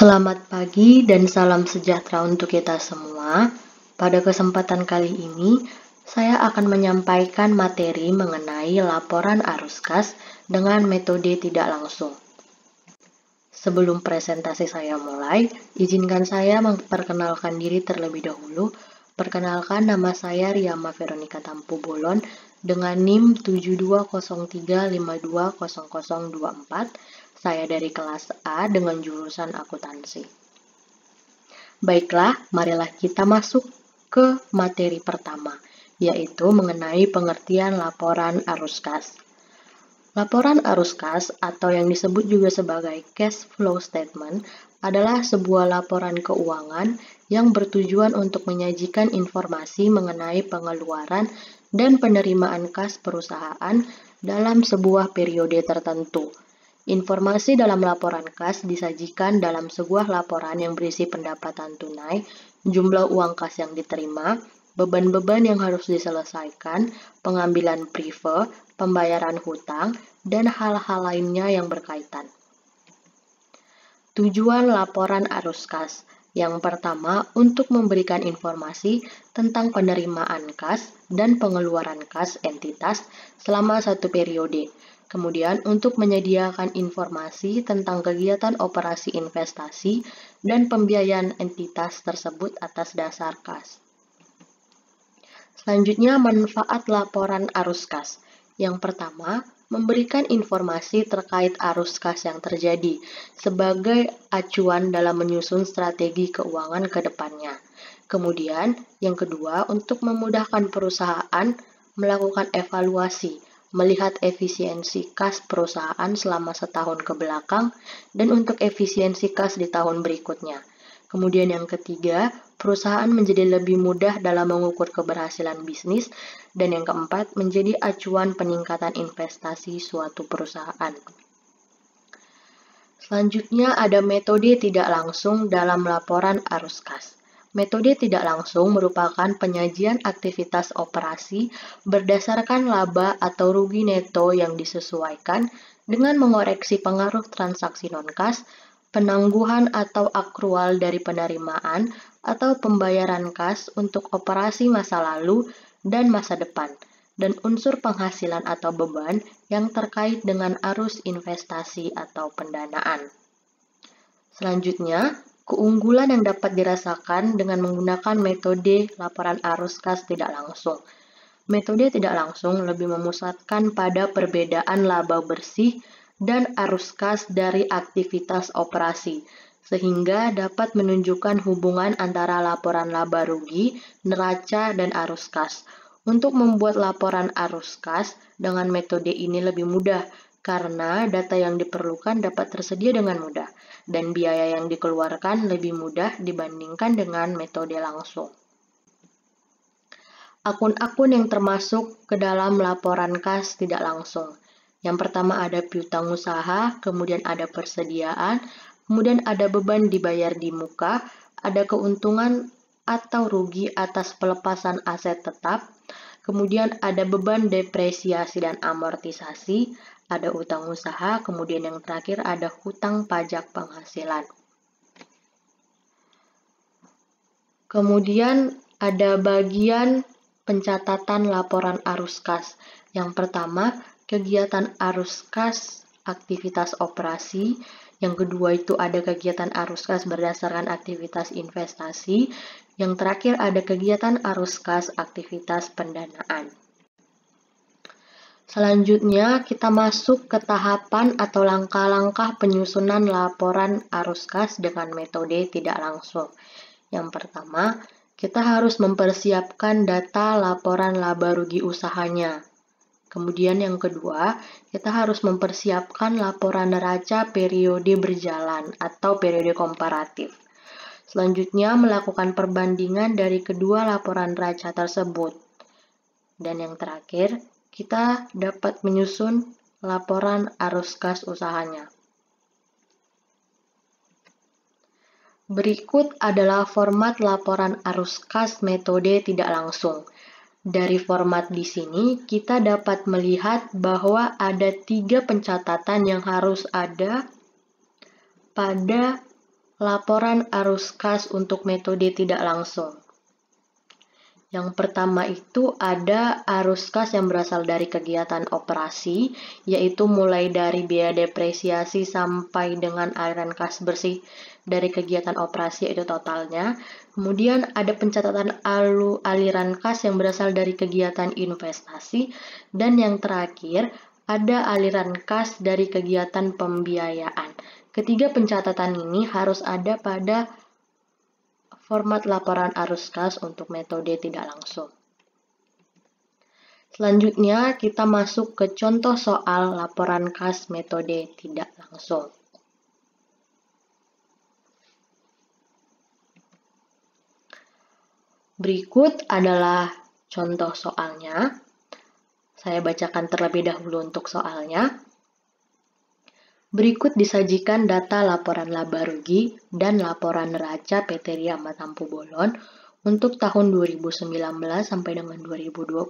Selamat pagi dan salam sejahtera untuk kita semua. Pada kesempatan kali ini, saya akan menyampaikan materi mengenai laporan arus kas dengan metode tidak langsung. Sebelum presentasi saya mulai, izinkan saya memperkenalkan diri terlebih dahulu. Perkenalkan, nama saya Riyama Veronica Tampu Bolon dengan NIM 7203520024. Saya dari kelas A dengan jurusan akuntansi. Baiklah, marilah kita masuk ke materi pertama, yaitu mengenai pengertian laporan arus kas. Laporan arus kas atau yang disebut juga sebagai cash flow statement adalah sebuah laporan keuangan yang bertujuan untuk menyajikan informasi mengenai pengeluaran dan penerimaan kas perusahaan dalam sebuah periode tertentu. Informasi dalam laporan kas disajikan dalam sebuah laporan yang berisi pendapatan tunai, jumlah uang kas yang diterima, beban-beban yang harus diselesaikan, pengambilan prive, pembayaran hutang, dan hal-hal lainnya yang berkaitan. Tujuan laporan arus kas. Yang pertama, untuk memberikan informasi tentang penerimaan kas dan pengeluaran kas entitas selama satu periode. Kemudian, untuk menyediakan informasi tentang kegiatan operasi investasi dan pembiayaan entitas tersebut atas dasar kas. Selanjutnya, manfaat laporan arus kas. Yang pertama, memberikan informasi terkait arus kas yang terjadi sebagai acuan dalam menyusun strategi keuangan ke depannya. Kemudian, yang kedua, untuk memudahkan perusahaan melakukan evaluasi, melihat efisiensi kas perusahaan selama setahun ke belakang dan untuk efisiensi kas di tahun berikutnya. Kemudian yang ketiga, perusahaan menjadi lebih mudah dalam mengukur keberhasilan bisnis. Dan yang keempat, menjadi acuan peningkatan investasi suatu perusahaan. Selanjutnya ada metode tidak langsung dalam laporan arus kas. Metode tidak langsung merupakan penyajian aktivitas operasi berdasarkan laba atau rugi neto yang disesuaikan dengan mengoreksi pengaruh transaksi non-kas, penangguhan atau akrual dari penerimaan atau pembayaran kas untuk operasi masa lalu dan masa depan, dan unsur penghasilan atau beban yang terkait dengan arus investasi atau pendanaan. Selanjutnya, keunggulan yang dapat dirasakan dengan menggunakan metode laporan arus kas tidak langsung. Metode tidak langsung lebih memusatkan pada perbedaan laba bersih dan arus kas dari aktivitas operasi, sehingga dapat menunjukkan hubungan antara laporan laba rugi, neraca, dan arus kas. Untuk membuat laporan arus kas dengan metode ini lebih mudah, karena data yang diperlukan dapat tersedia dengan mudah, dan biaya yang dikeluarkan lebih mudah dibandingkan dengan metode langsung. Akun-akun yang termasuk ke dalam laporan kas tidak langsung. Yang pertama ada piutang usaha, kemudian ada persediaan, kemudian ada beban dibayar di muka, ada keuntungan atau rugi atas pelepasan aset tetap, kemudian ada beban depresiasi dan amortisasi, ada utang usaha, kemudian yang terakhir ada hutang pajak penghasilan. Kemudian ada bagian pencatatan laporan arus kas. Yang pertama, kegiatan arus kas aktivitas operasi. Yang kedua itu ada kegiatan arus kas berdasarkan aktivitas investasi. Yang terakhir ada kegiatan arus kas aktivitas pendanaan. Selanjutnya kita masuk ke tahapan atau langkah-langkah penyusunan laporan arus kas dengan metode tidak langsung. Yang pertama, kita harus mempersiapkan data laporan laba rugi usahanya. Kemudian yang kedua, kita harus mempersiapkan laporan neraca periode berjalan atau periode komparatif. Selanjutnya, melakukan perbandingan dari kedua laporan neraca tersebut. Dan yang terakhir, kita dapat menyusun laporan arus kas usahanya. Berikut adalah format laporan arus kas metode tidak langsung. Dari format di sini, kita dapat melihat bahwa ada 3 pencatatan yang harus ada pada laporan arus kas untuk metode tidak langsung. Yang pertama itu ada arus kas yang berasal dari kegiatan operasi, yaitu mulai dari biaya depresiasi sampai dengan aliran kas bersih dari kegiatan operasi, yaitu totalnya. Kemudian ada pencatatan aliran kas yang berasal dari kegiatan investasi. Dan yang terakhir, ada aliran kas dari kegiatan pembiayaan. Ketiga pencatatan ini harus ada pada format laporan arus kas untuk metode tidak langsung. Selanjutnya, kita masuk ke contoh soal laporan kas metode tidak langsung. Berikut adalah contoh soalnya. Saya bacakan terlebih dahulu untuk soalnya. Berikut disajikan data laporan laba rugi dan laporan neraca PT Riyama Tampu Bolon untuk tahun 2019 sampai dengan 2020.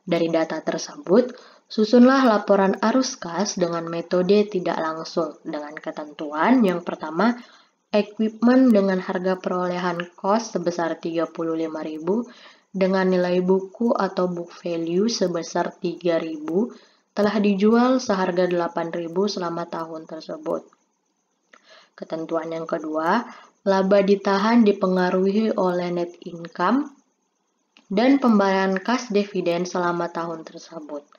Dari data tersebut, susunlah laporan arus kas dengan metode tidak langsung dengan ketentuan yang pertama, equipment dengan harga perolehan cost sebesar 35.000 dengan nilai buku atau book value sebesar 3.000 telah dijual seharga 8.000 selama tahun tersebut. Ketentuan yang kedua, laba ditahan dipengaruhi oleh net income dan pembayaran kas dividen selama tahun tersebut.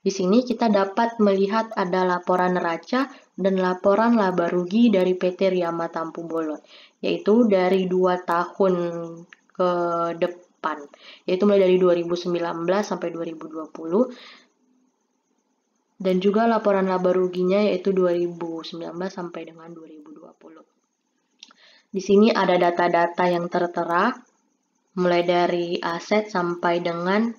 Di sini kita dapat melihat ada laporan neraca dan laporan laba rugi dari PT Riyama Tampu Bolon, yaitu dari 2 tahun ke depan, yaitu mulai dari 2019 sampai 2020. Dan juga laporan laba ruginya yaitu 2019 sampai dengan 2020. Di sini ada data-data yang tertera, mulai dari aset sampai dengan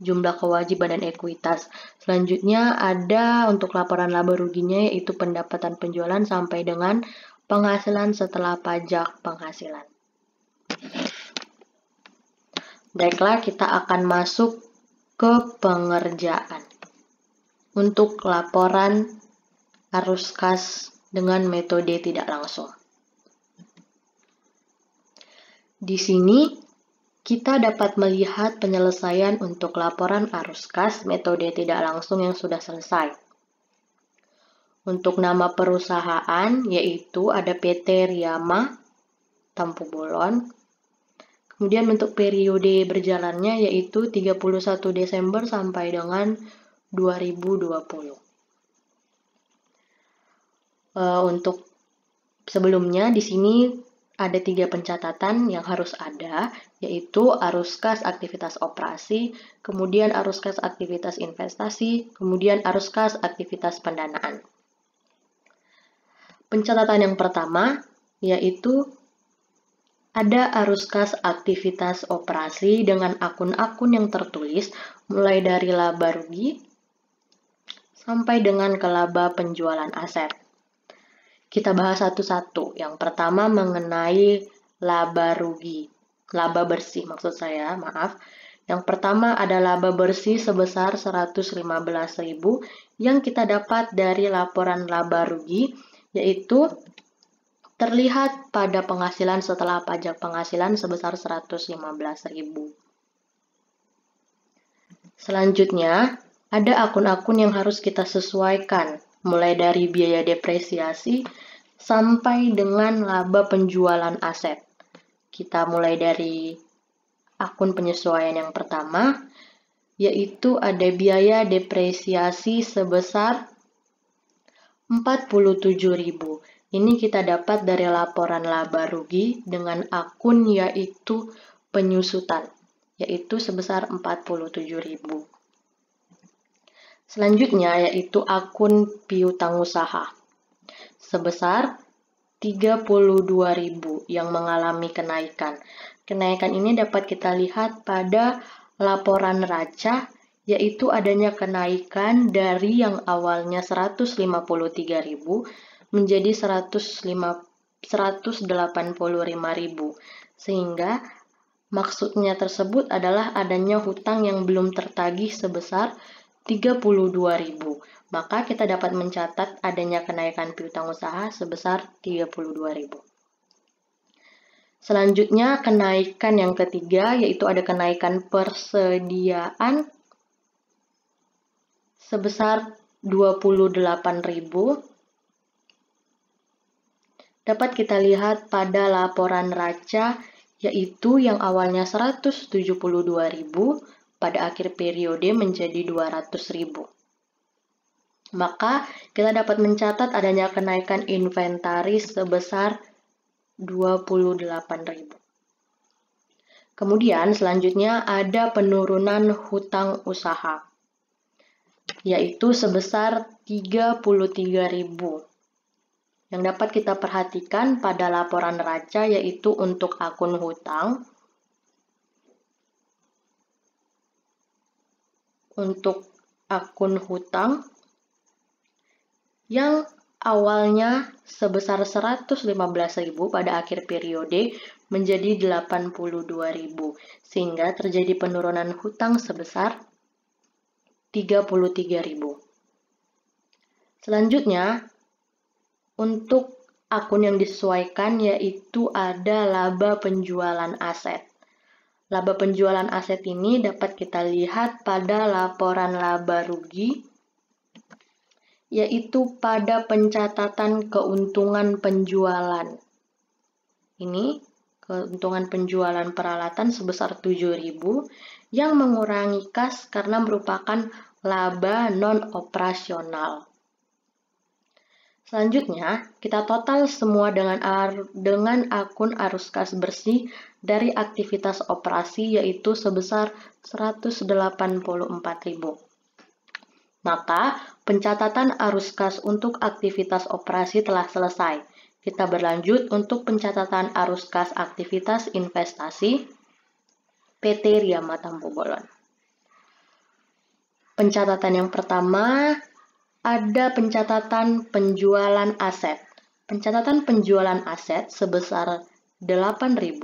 jumlah kewajiban dan ekuitas. Selanjutnya ada untuk laporan laba ruginya yaitu pendapatan penjualan sampai dengan penghasilan setelah pajak penghasilan. Baiklah, kita akan masuk ke pengerjaan. Untuk laporan arus kas dengan metode tidak langsung. Di sini kita dapat melihat penyelesaian untuk laporan arus kas metode tidak langsung yang sudah selesai. Untuk nama perusahaan yaitu ada PT Riyama Tampu Bolon. Kemudian untuk periode berjalannya yaitu 31 Desember sampai dengan 2020. Untuk sebelumnya di sini ada 3 pencatatan yang harus ada, yaitu arus kas aktivitas operasi, kemudian arus kas aktivitas investasi, kemudian arus kas aktivitas pendanaan. Pencatatan yang pertama yaitu ada arus kas aktivitas operasi dengan akun-akun yang tertulis mulai dari laba rugi sampai dengan ke laba penjualan aset. Kita bahas satu-satu. Yang pertama mengenai laba rugi. Laba bersih maksud saya, maaf. Yang pertama ada laba bersih sebesar 115.000 yang kita dapat dari laporan laba rugi, yaitu terlihat pada penghasilan setelah pajak penghasilan sebesar 115.000. Selanjutnya, ada akun-akun yang harus kita sesuaikan, mulai dari biaya depresiasi sampai dengan laba penjualan aset. Kita mulai dari akun penyesuaian yang pertama, yaitu ada biaya depresiasi sebesar 47.000. Ini kita dapat dari laporan laba rugi dengan akun yaitu penyusutan, yaitu sebesar 47.000. Selanjutnya yaitu akun piutang usaha sebesar 32.000 yang mengalami kenaikan. Kenaikan ini dapat kita lihat pada laporan neraca, yaitu adanya kenaikan dari yang awalnya 153.000 menjadi 185.000, sehingga maksudnya tersebut adalah adanya hutang yang belum tertagih sebesar 32.000. Maka kita dapat mencatat adanya kenaikan piutang usaha sebesar 32.000. Selanjutnya, kenaikan yang ketiga yaitu ada kenaikan persediaan sebesar 28.000. Dapat kita lihat pada laporan neraca yaitu yang awalnya 172.000 pada akhir periode menjadi 200.000. Maka kita dapat mencatat adanya kenaikan inventaris sebesar 28.000. Kemudian selanjutnya ada penurunan hutang usaha yaitu sebesar 33.000. Yang dapat kita perhatikan pada laporan neraca yaitu untuk akun hutang. Untuk akun hutang yang awalnya sebesar 115.000 pada akhir periode menjadi 82.000, sehingga terjadi penurunan hutang sebesar 33.000. Selanjutnya, untuk akun yang disesuaikan yaitu ada laba penjualan aset. Laba penjualan aset ini dapat kita lihat pada laporan laba rugi yaitu pada pencatatan keuntungan penjualan. Ini keuntungan penjualan peralatan sebesar 7.000 yang mengurangi kas karena merupakan laba non-operasional. Selanjutnya, kita total semua dengan akun arus kas bersih dari aktivitas operasi yaitu sebesar 184.000. Maka, pencatatan arus kas untuk aktivitas operasi telah selesai. Kita berlanjut untuk pencatatan arus kas aktivitas investasi PT Riyama Tampu Bolon. Pencatatan yang pertama ada pencatatan penjualan aset. Pencatatan penjualan aset sebesar 8.000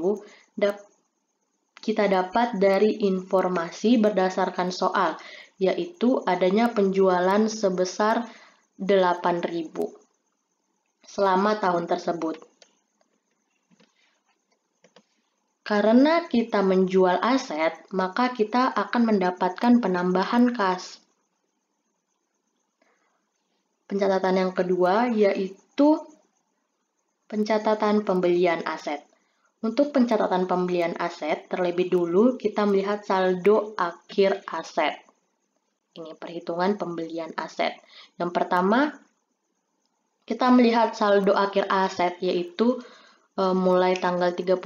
kita dapat dari informasi berdasarkan soal, yaitu adanya penjualan sebesar 8.000 selama tahun tersebut. Karena kita menjual aset, maka kita akan mendapatkan penambahan kas. Pencatatan yang kedua yaitu pencatatan pembelian aset. Untuk pencatatan pembelian aset, terlebih dulu kita melihat saldo akhir aset. Ini perhitungan pembelian aset. Yang pertama, kita melihat saldo akhir aset yaitu mulai tanggal 31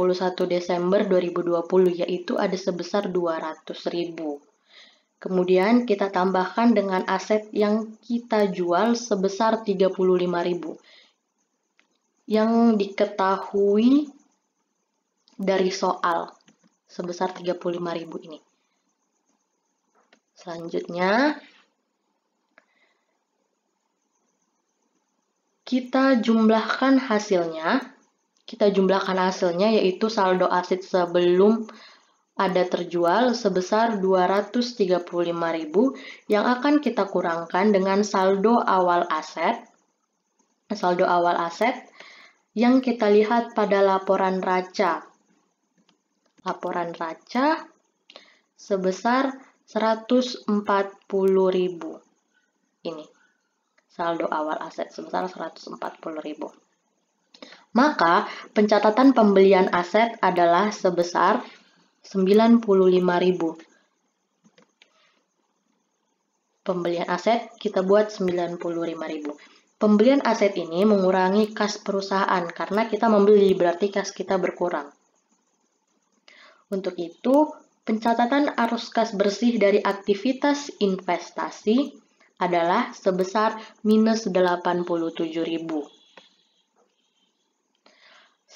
Desember 2020 yaitu ada sebesar 200.000. Kemudian kita tambahkan dengan aset yang kita jual sebesar 35.000 yang diketahui dari soal sebesar 35.000 ini. Selanjutnya, kita jumlahkan hasilnya. Yaitu saldo aset sebelum ada terjual sebesar 235.000 yang akan kita kurangkan dengan saldo awal aset. Saldo awal aset yang kita lihat pada laporan neraca. Laporan neraca sebesar 140.000. Ini saldo awal aset sebesar 140.000. Maka pencatatan pembelian aset adalah sebesar 95.000. Pembelian aset kita buat 95.000. Pembelian aset ini mengurangi kas perusahaan karena kita membeli berarti kas kita berkurang. Untuk itu, pencatatan arus kas bersih dari aktivitas investasi adalah sebesar minus 87.000.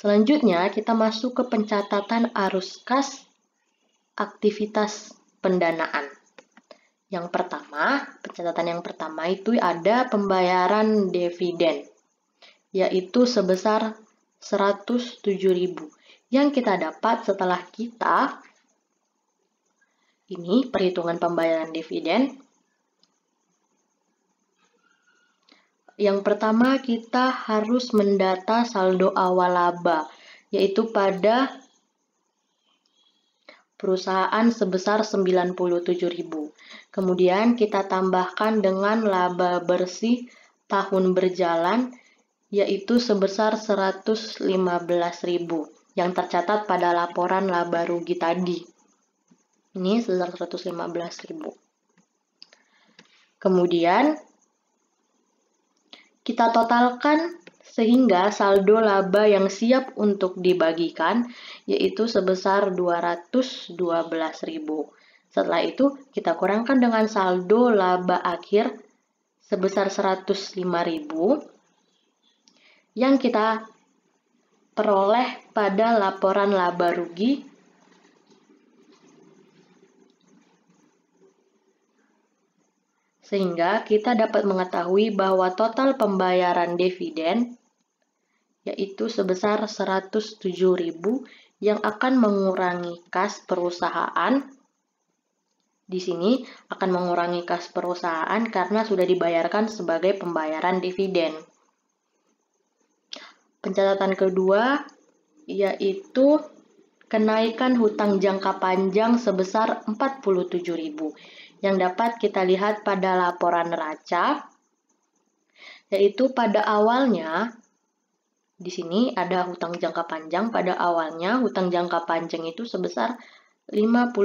Selanjutnya, kita masuk ke pencatatan arus kas aktivitas pendanaan. Yang pertama, pencatatan yang pertama itu ada pembayaran dividen, yaitu sebesar 107.000. Yang kita dapat setelah kita, ini perhitungan pembayaran dividen, Yang pertama, kita harus mendata saldo awal laba, yaitu pada perusahaan sebesar 97.000. Kemudian kita tambahkan dengan laba bersih tahun berjalan, yaitu sebesar 115.000 yang tercatat pada laporan laba rugi tadi. Ini sebesar 115.000. Kemudian kita totalkan sehingga saldo laba yang siap untuk dibagikan yaitu sebesar 212.000. Setelah itu kita kurangkan dengan saldo laba akhir sebesar 105.000 yang kita peroleh pada laporan laba rugi sehingga kita dapat mengetahui bahwa total pembayaran dividen yaitu sebesar 107.000 yang akan mengurangi kas perusahaan. Di sini akan mengurangi kas perusahaan karena sudah dibayarkan sebagai pembayaran dividen. Pencatatan kedua yaitu kenaikan hutang jangka panjang sebesar 47.000 yang dapat kita lihat pada laporan neraca, yaitu pada awalnya di sini ada hutang jangka panjang. Pada awalnya hutang jangka panjang itu sebesar 53.000.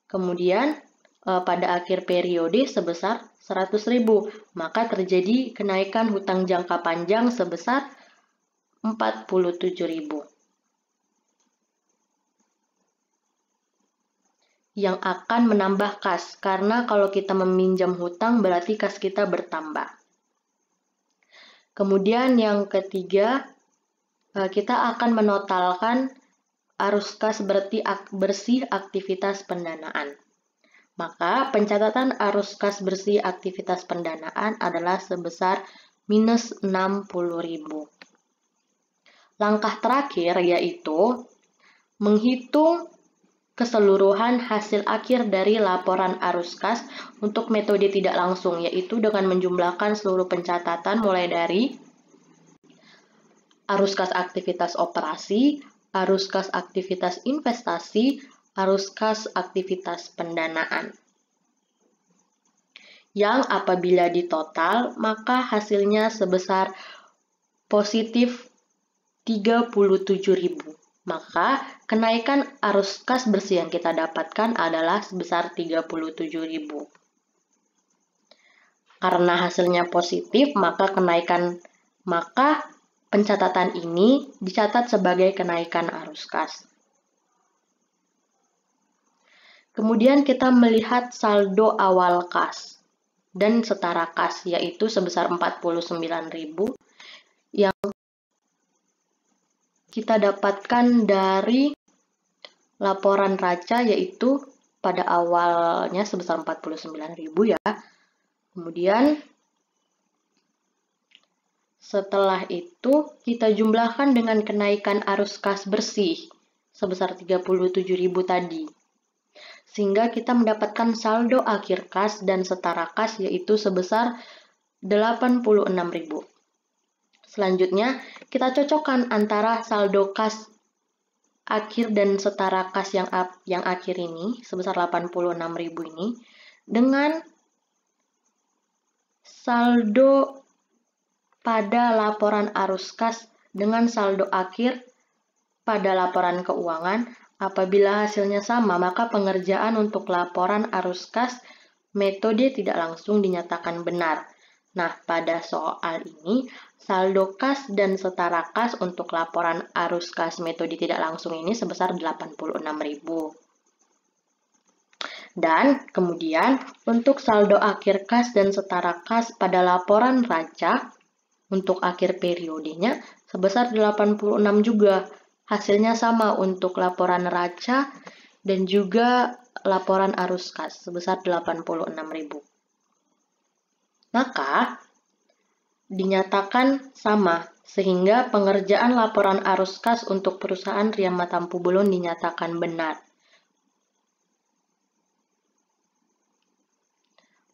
Kemudian pada akhir periode sebesar 100.000. Maka terjadi kenaikan hutang jangka panjang sebesar 47.000. Yang akan menambah kas, karena kalau kita meminjam hutang berarti kas kita bertambah. Kemudian yang ketiga, kita akan menotalkan arus kas bersih aktivitas pendanaan. Maka pencatatan arus kas bersih aktivitas pendanaan adalah sebesar minus 60.000. Langkah terakhir yaitu menghitung keseluruhan hasil akhir dari laporan arus kas untuk metode tidak langsung, yaitu dengan menjumlahkan seluruh pencatatan mulai dari arus kas aktivitas operasi, arus kas aktivitas investasi, arus kas aktivitas pendanaan. Yang apabila ditotal, maka hasilnya sebesar positif 37.000. Maka kenaikan arus kas bersih yang kita dapatkan adalah sebesar 37.000. Karena hasilnya positif, maka pencatatan ini dicatat sebagai kenaikan arus kas. Kemudian kita melihat saldo awal kas dan setara kas, yaitu sebesar 49.000 yang kita dapatkan dari laporan neraca, yaitu pada awalnya sebesar 49.000 ya. Kemudian setelah itu kita jumlahkan dengan kenaikan arus kas bersih sebesar 37.000 tadi. Sehingga kita mendapatkan saldo akhir kas dan setara kas yaitu sebesar 86.000. Selanjutnya, kita cocokkan antara saldo kas akhir dan setara kas yang akhir ini, sebesar 86.000 ini, dengan saldo pada laporan arus kas dengan saldo akhir pada laporan keuangan. Apabila hasilnya sama, maka pengerjaan untuk laporan arus kas metode tidak langsung dinyatakan benar. Nah, pada soal ini, saldo kas dan setara kas untuk laporan arus kas metode tidak langsung ini sebesar 86.000. Dan kemudian, untuk saldo akhir kas dan setara kas pada laporan neraca, untuk akhir periodenya sebesar 86 juga. Hasilnya sama untuk laporan neraca dan juga laporan arus kas sebesar 86.000. Maka dinyatakan sama sehingga pengerjaan laporan arus kas untuk perusahaan Riyama Tampu Bolon dinyatakan benar.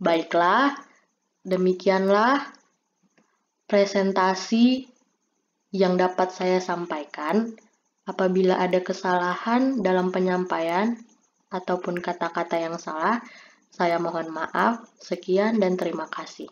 Baiklah, demikianlah presentasi yang dapat saya sampaikan. Apabila ada kesalahan dalam penyampaian ataupun kata-kata yang salah, saya mohon maaf. Sekian dan terima kasih.